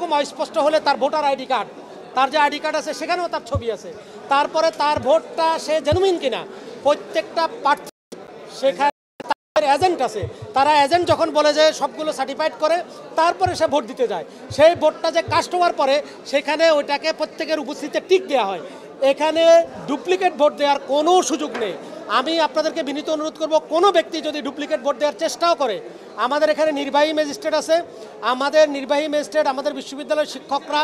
রকম অস্পষ্ট হলে তার ভোটার আইডি কার্ড, তার যে আইডি কার্ড আছে সেখানেও তার ছবি আছে, তারপরে তার ভোটটা সে জেনুইন কিনা প্রত্যেকটা প্রার্থী সেখানে এজেন্ট আছে, তারা এজেন্ট যখন বলে যে সবগুলো সার্টিফাইড করে তারপরে সে ভোট দিতে যায়, সেই ভোটটা যে কাস্ট হওয়ার পরে সেখানে ওইটাকে প্রত্যেকের উপস্থিতিতে টিক দেওয়া হয়। এখানে ডুপ্লিকেট ভোট দেওয়ার কোনো সুযোগ নেই। আমি আপনাদেরকে বিনীত অনুরোধ করব, কোনো ব্যক্তি যদি ডুপ্লিকেট ভোট দেওয়ার চেষ্টাও করে, আমাদের এখানে নির্বাহী ম্যাজিস্ট্রেট আছে, আমাদের নির্বাহী ম্যাজিস্ট্রেট, আমাদের বিশ্ববিদ্যালয়ের শিক্ষকরা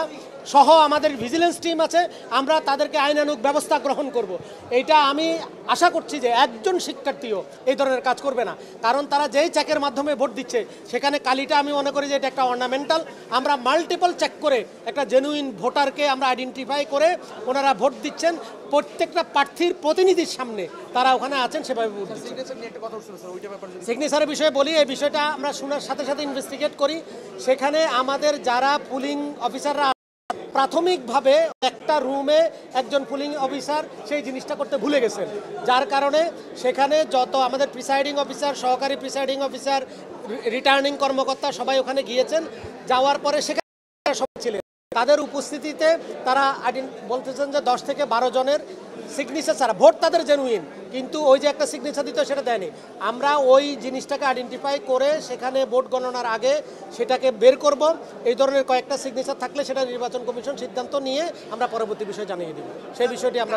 সহ আমাদের ভিজিলেন্স টিম আছে, আমরা তাদেরকে আইনানুগ ব্যবস্থা গ্রহণ করব। এইটা আমি আশা করছি যে একজন শিক্ষার্থীও এই ধরনের কাজ করবে না, কারণ তারা যেই চেকের মাধ্যমে ভোট দিচ্ছে সেখানে কালিটা আমি মনে করি যে এটা একটা অর্নামেন্টাল। আমরা মাল্টিপল চেক করে একটা জেনুইন ভোটারকে আমরা আইডেন্টিফাই করে ওনারা ভোট দিচ্ছেন, প্রত্যেকটা প্রার্থীর প্রতিনিধির সামনে তারা ওখানে আছেন, সেভাবে ভোট দিচ্ছেন। সিগনেচারের বিষয়ে বলি, এই বিষয়টা আমরা শোনার সাথে সাথে ইনভেস্টিগেট করি। সেখানে আমাদের যারা পুলিং অফিসাররা প্রাথমিকভাবে একটা রুমে একজন পুলিং অফিসার সেই জিনিসটা করতে ভুলে গেছেন, যার কারণে সেখানে যত আমাদের প্রিসাইডিং অফিসার, সহকারী প্রিসাইডিং অফিসার, রিটার্নিং কর্মকর্তা সবাই ওখানে গিয়েছেন। যাওয়ার পরে সেখানে সবাই ছিলেন, তাদের উপস্থিতিতে তারা বলতেছেন যে 10 থেকে 12 জনের সিগনেচার ছাড়া ভোট তাদের জেনুইন, কিন্তু ওই যে একটা সিগনেচার দিত সেটা দেয়নি। আমরা ওই জিনিসটাকে আইডেন্টিফাই করে সেখানে ভোট গণনার আগে সেটাকে বের করব। এই ধরনের কয়েকটা সিগনেচার থাকলে সেটা নির্বাচন কমিশন সিদ্ধান্ত নিয়ে আমরা পরবর্তী বিষয় জানিয়ে দেব, সেই বিষয়টি আমরা